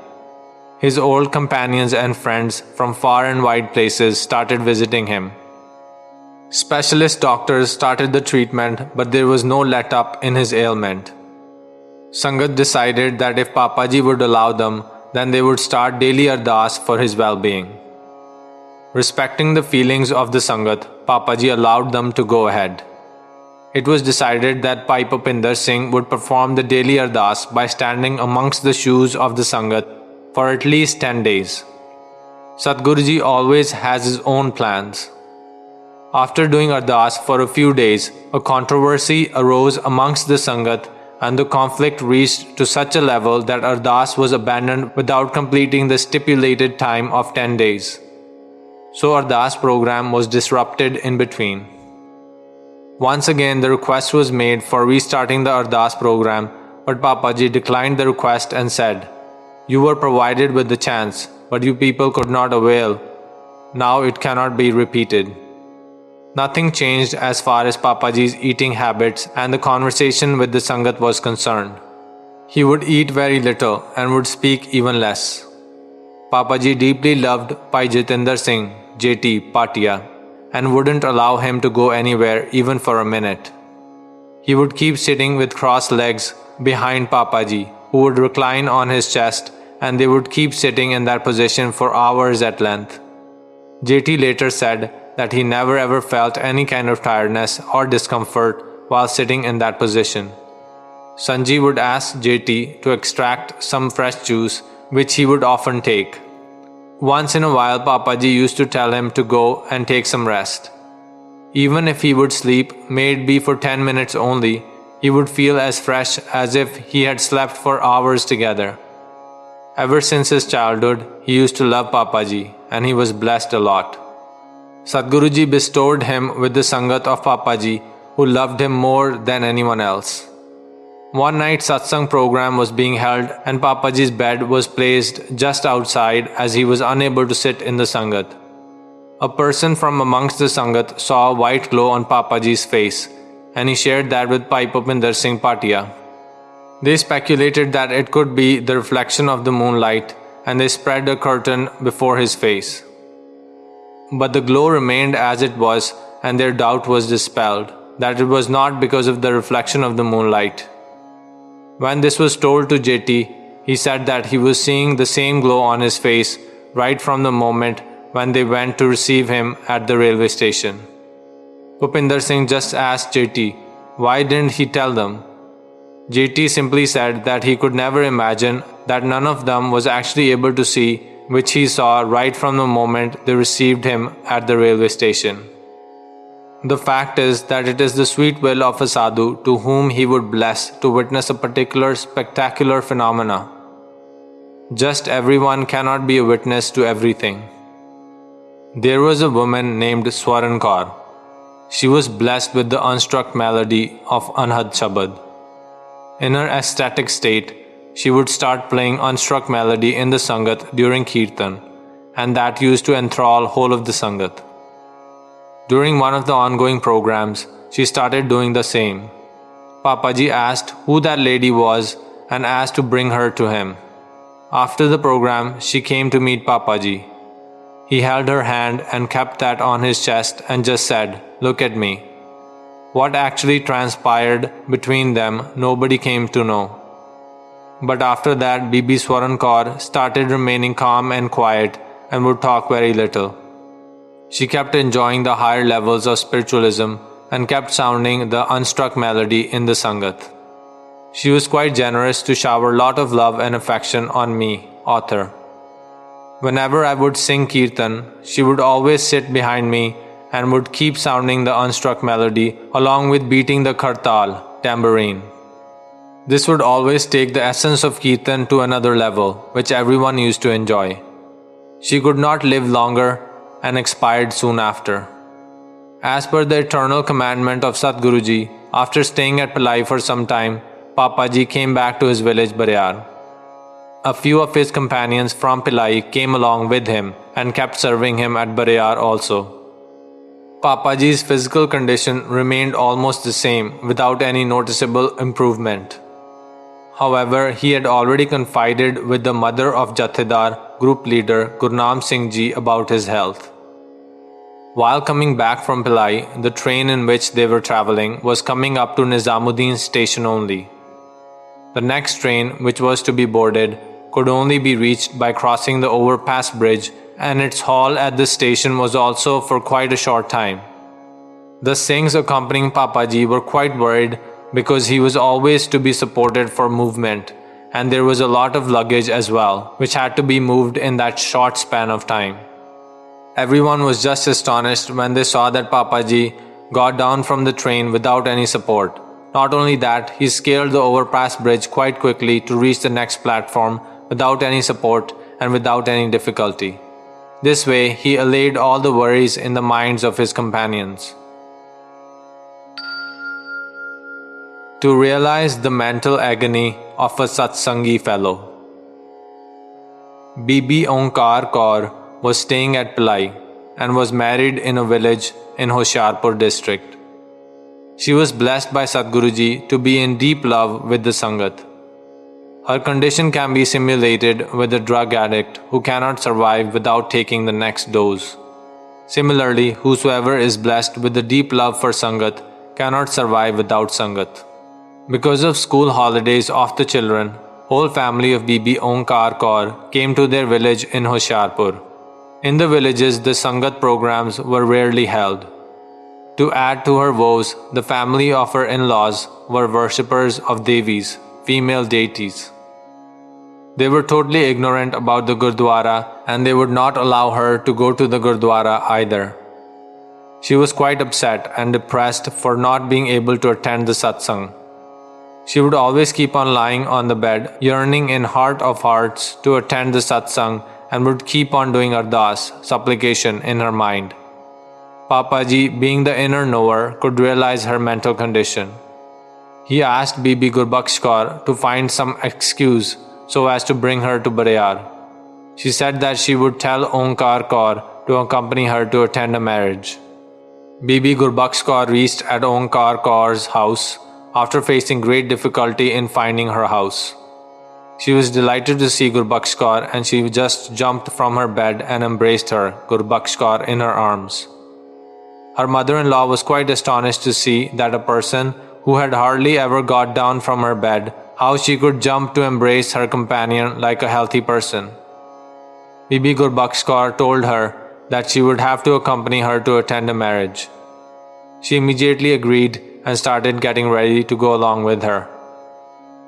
His old companions and friends from far and wide places started visiting him. Specialist doctors started the treatment, but there was no let-up in his ailment. Sangat decided that if Papaji would allow them, then they would start daily ardas for his well-being. Respecting the feelings of the sangat, Papaji allowed them to go ahead. it was decided that Bhai Bhupinder Singh would perform the daily ardas by standing amongst the shoes of the sangat for at least 10 days. Sadhguruji always has his own plans. After doing ardas for a few days, a controversy arose amongst the sangat and the conflict reached to such a level that ardas was abandoned without completing the stipulated time of 10 days. So ardas program was disrupted in between. Once again the request was made for restarting the ardas program, but Papaji declined the request and said, "You were provided with the chance, but you people could not avail. Now it cannot be repeated." Nothing changed as far as Papaji's eating habits and the conversation with the sangat was concerned. He would eat very little and would speak even less. Papaji deeply loved Bhai Jitendra Singh, JT Patia, and wouldn't allow him to go anywhere even for a minute. He would keep sitting with crossed legs behind Papaji, who would recline on his chest, and they would keep sitting in that position for hours at length. JT later said that he never ever felt any kind of tiredness or discomfort while sitting in that position. Sant Ji would ask JT to extract some fresh juice, which he would often take. Once in a while, Papaji used to tell him to go and take some rest. Even if he would sleep, may it be for 10 minutes only, he would feel as fresh as if he had slept for hours together. Ever since his childhood, he used to love Papaji, and he was blessed a lot. Sadhguruji bestowed him with the sangat of Papaji, who loved him more than anyone else. One night satsang program was being held and Papaji's bed was placed just outside as he was unable to sit in the sangat. A person from amongst the sangat saw a white glow on Papaji's face, and he shared that with Bhai Bhupinder Singh Patia. They speculated that it could be the reflection of the moonlight, and they spread a curtain before his face. But the glow remained as it was, and their doubt was dispelled, that it was not because of the reflection of the moonlight. When this was told to JT, he said that he was seeing the same glow on his face right from the moment when they went to receive him at the railway station. Bhupinder Singh just asked JT, why didn't he tell them? JT simply said that he could never imagine that none of them was actually able to see, which he saw right from the moment they received him at the railway station. The fact is that it is the sweet will of a sadhu to whom he would bless to witness a particular spectacular phenomena. Just everyone cannot be a witness to everything. There was a woman named Swaran Kaur. She was blessed with the unstruck melody of Anhad Shabad. In her ecstatic state, she would start playing unstruck melody in the sangat during kirtan, and that used to enthrall whole of the sangat. During one of the ongoing programs, she started doing the same. Papaji asked who that lady was and asked to bring her to him. After the program, she came to meet Papaji. He held her hand and kept that on his chest and just said, "Look at me." What actually transpired between them, nobody came to know. But after that, Bibi Swaran Kaur started remaining calm and quiet and would talk very little. She kept enjoying the higher levels of spiritualism and kept sounding the unstruck melody in the sangat. She was quite generous to shower a lot of love and affection on me, author. Whenever I would sing kirtan, she would always sit behind me and would keep sounding the unstruck melody along with beating the Kartar, tambourine. This would always take the essence of kirtan to another level, which everyone used to enjoy. She could not live longer and expired soon after. As per the eternal commandment of Satguruji, after staying at Bhilai for some time, Papaji came back to his village Bariar. A few of his companions from Bhilai came along with him and kept serving him at Bariar also. Papaji's physical condition remained almost the same without any noticeable improvement. However, he had already confided with the mother of Jathedar, group leader Gurnam Singh Ji about his health. While coming back from Bhilai, the train in which they were travelling was coming up to Nizamuddin station only. The next train, which was to be boarded, could only be reached by crossing the overpass bridge, and its halt at the station was also for quite a short time. The Singhs accompanying Papaji were quite worried because he was always to be supported for movement, and there was a lot of luggage as well, which had to be moved in that short span of time. Everyone was just astonished when they saw that Papaji got down from the train without any support. Not only that, he scaled the overpass bridge quite quickly to reach the next platform without any support and without any difficulty. This way, he allayed all the worries in the minds of his companions. To realize the mental agony of a satsangi fellow. Bibi Onkar Kaur was staying at Bhilai and was married in a village in Hoshiarpur district. She was blessed by Sadhguru to be in deep love with the sangat. Her condition can be simulated with a drug addict who cannot survive without taking the next dose. Similarly, whosoever is blessed with the deep love for sangat cannot survive without sangat. Because of school holidays of the children, whole family of Bibi Onkar Kaur came to their village in Hoshiarpur. In the villages, the sangat programs were rarely held. To add to her woes, the family of her in-laws were worshippers of Devis, female deities. They were totally ignorant about the Gurdwara and they would not allow her to go to the Gurdwara either. She was quite upset and depressed for not being able to attend the satsang. She would always keep on lying on the bed, yearning in heart of hearts to attend the satsang, and would keep on doing ardas, supplication in her mind. Papaji, being the inner knower, could realize her mental condition. He asked Bibi Gurbaksh Kaur to find some excuse so as to bring her to Bariar. She said that she would tell Onkar Kaur to accompany her to attend a marriage. Bibi Gurbaksh Kaur reached at Onkar Kaur's house after facing great difficulty in finding her house. She was delighted to see Gurbaksh Kaur and she just jumped from her bed and embraced her, Gurbaksh Kaur, in her arms. Her mother-in-law was quite astonished to see that a person who had hardly ever got down from her bed, how she could jump to embrace her companion like a healthy person. Bibi Gurbaksh Kaur told her that she would have to accompany her to attend a marriage. She immediately agreed and started getting ready to go along with her.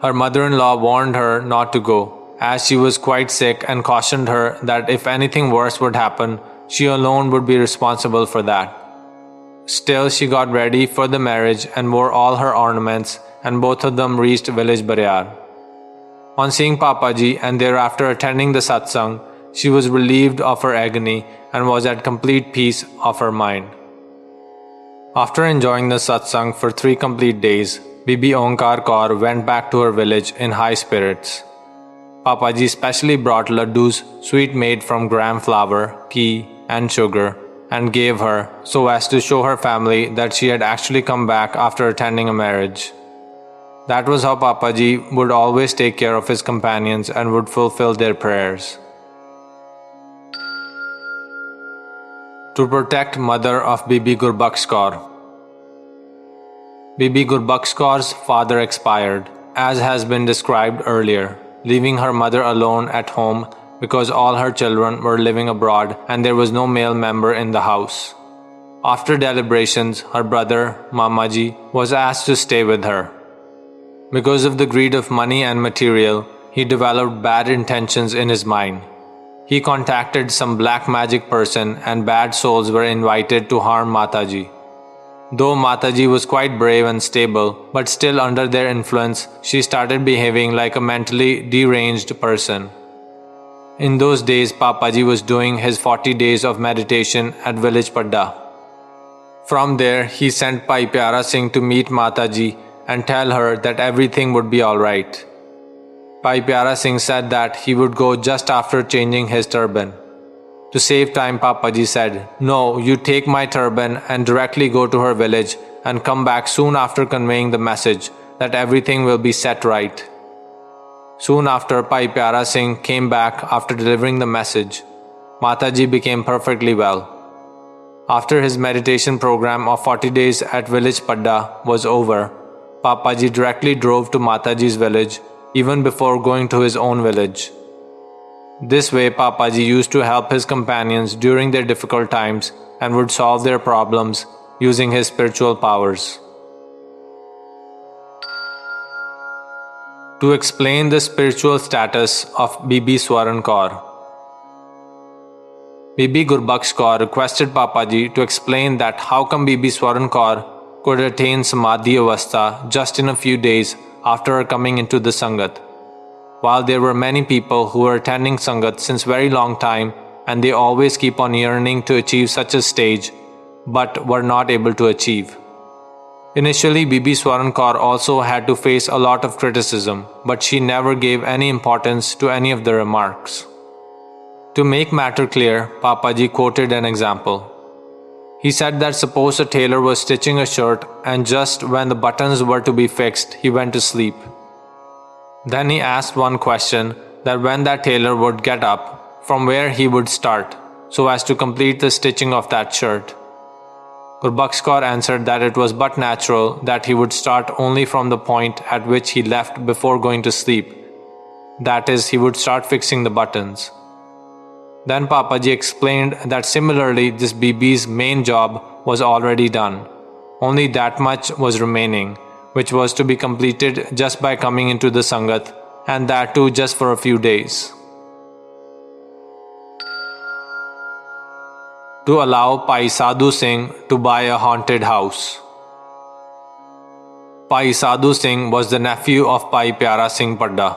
Her mother-in-law warned her not to go, as she was quite sick, and cautioned her that if anything worse would happen, she alone would be responsible for that. Still, she got ready for the marriage and wore all her ornaments, and both of them reached village Bariar. On seeing Papaji and thereafter attending the satsang, she was relieved of her agony and was at complete peace of her mind. After enjoying the satsang for 3 complete days, Bibi Onkar Kaur went back to her village in high spirits. Papaji specially brought laddus, sweet made from gram flour, ghee, and sugar, and gave her so as to show her family that she had actually come back after attending a marriage. That was how Papaji would always take care of his companions and would fulfill their prayers. To protect mother of Bibi Gurbaksh Kaur. Bibi Gurbaksh Kaur's father expired, as has been described earlier, leaving her mother alone at home because all her children were living abroad and there was no male member in the house. After deliberations, her brother, Mamaji, was asked to stay with her. Because of the greed of money and material, he developed bad intentions in his mind. He contacted some black magic person and bad souls were invited to harm Mataji. Though Mataji was quite brave and stable, but still under their influence, she started behaving like a mentally deranged person. In those days, Papaji was doing his 40 days of meditation at village Padda. From there, he sent Bhai Pyara Singh to meet Mataji and tell her that everything would be alright. Bhai Pyara Singh said that he would go just after changing his turban. To save time, Papaji said, "No, you take my turban and directly go to her village and come back soon after conveying the message that everything will be set right." Soon after, Bhai Pyara Singh came back after delivering the message. Mataji became perfectly well. After his meditation program of 40 days at village Padda was over, Papaji directly drove to Mataji's village even before going to his own village. This way, Papaji used to help his companions during their difficult times and would solve their problems using his spiritual powers. To explain the spiritual status of Bibi Swaran Kaur, Bibi Gurbaksh Kaur requested Papaji to explain that how come Bibi Swaran Kaur could attain Samadhi Avastha just in a few days after her coming into the Sangat, while there were many people who were attending Sangat since very long time and they always keep on yearning to achieve such a stage but were not able to achieve. Initially, Bibi Swaran Kaur also had to face a lot of criticism, but she never gave any importance to any of the remarks. To make matter clear, Papaji quoted an example. He said that suppose a tailor was stitching a shirt and just when the buttons were to be fixed, he went to sleep. Then he asked one question that when that tailor would get up, from where he would start, so as to complete the stitching of that shirt. Gurbaksh Kaur answered that it was but natural that he would start only from the point at which he left before going to sleep. That is, he would start fixing the buttons. Then Papaji explained that similarly this Bibi's main job was already done. Only that much was remaining, which was to be completed just by coming into the Sangat, and that too just for a few days. To allow Bhai Sadhu Singh to buy a haunted house. Bhai Sadhu Singh was the nephew of Bhai Pyara Singh Padda.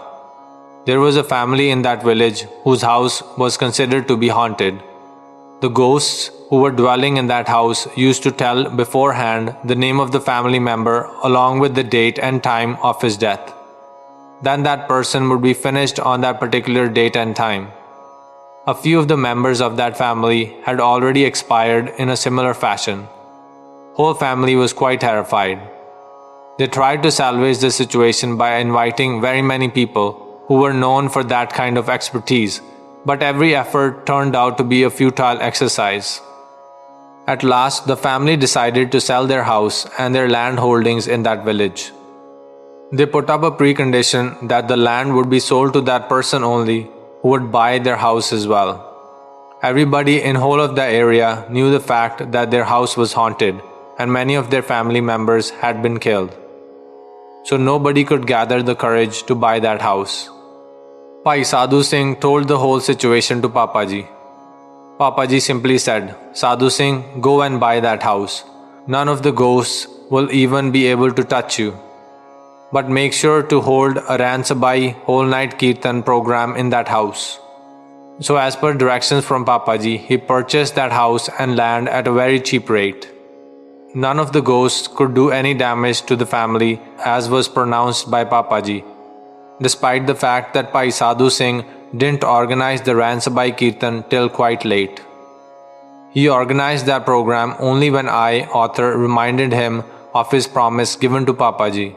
There was a family in that village whose house was considered to be haunted. The ghosts who were dwelling in that house used to tell beforehand the name of the family member along with the date and time of his death. Then that person would be finished on that particular date and time. A few of the members of that family had already expired in a similar fashion. Whole family was quite terrified. They tried to salvage the situation by inviting very many people who were known for that kind of expertise, but every effort turned out to be a futile exercise. At last, the family decided to sell their house and their land holdings in that village. They put up a precondition that the land would be sold to that person only who would buy their house as well. Everybody in whole of the area knew the fact that their house was haunted and many of their family members had been killed. So nobody could gather the courage to buy that house. Bhai Sadhu Singh told the whole situation to Papaji. Papaji simply said, "Sadhu Singh, go and buy that house. None of the ghosts will even be able to touch you. But make sure to hold a Ransabai whole night Kirtan program in that house." So as per directions from Papaji, he purchased that house and land at a very cheap rate. None of the ghosts could do any damage to the family as was pronounced by Papaji, despite the fact that Bhai Sadhu Singh didn't organize the Ransabai Kirtan till quite late. He organized that program only when I, author, reminded him of his promise given to Papaji.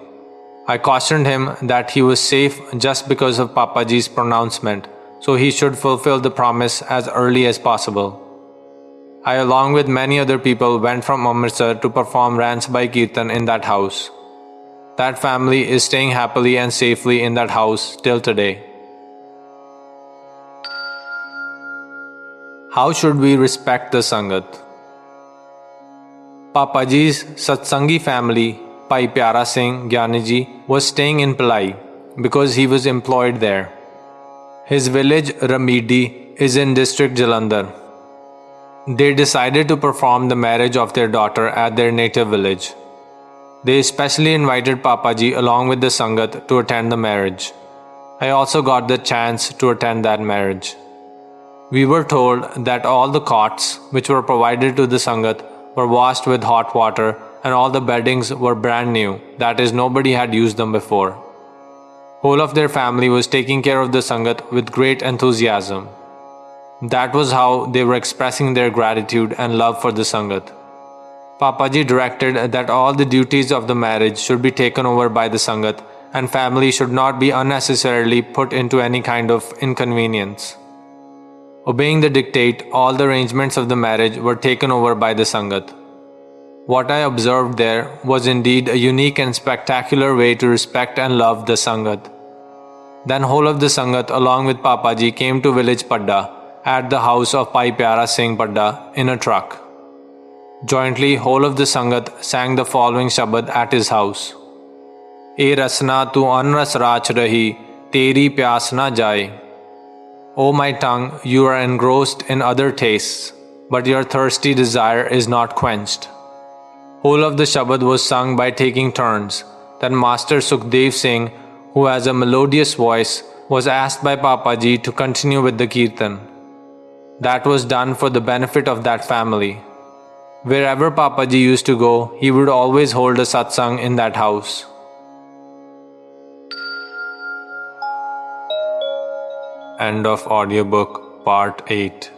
I cautioned him that he was safe just because of Papaji's pronouncement, so he should fulfill the promise as early as possible. I, along with many other people, went from Amritsar to perform Ransabai Kirtan in that house. That family is staying happily and safely in that house till today. How should we respect the Sangat? Papaji's Satsangi family, Bhai Pyara Singh Giani Ji, was staying in Bhilai because he was employed there. His village Ramidi is in district Jalandhar. They decided to perform the marriage of their daughter at their native village. They especially invited Papaji along with the Sangat to attend the marriage. I also got the chance to attend that marriage. We were told that all the cots which were provided to the Sangat were washed with hot water and all the beddings were brand new, that is, nobody had used them before. Whole of their family was taking care of the Sangat with great enthusiasm. That was how they were expressing their gratitude and love for the Sangat. Papaji directed that all the duties of the marriage should be taken over by the Sangat and family should not be unnecessarily put into any kind of inconvenience. Obeying the dictate, all the arrangements of the marriage were taken over by the Sangat. What I observed there was indeed a unique and spectacular way to respect and love the Sangat. Then whole of the Sangat along with Papaji came to village Padda at the house of Bhai Pyara Singh Padda in a truck. Jointly, whole of the sangat sang the following shabad at his house. "E rasna tu anras rach rahi, teri pyas na jaye." O my tongue, you are engrossed in other tastes, but your thirsty desire is not quenched. Whole of the shabad was sung by taking turns. Then Master Sukhdev Singh, who has a melodious voice, was asked by Papaji to continue with the kirtan. That was done for the benefit of that family. Wherever Papaji used to go, he would always hold a satsang in that house. End of audiobook, part 8.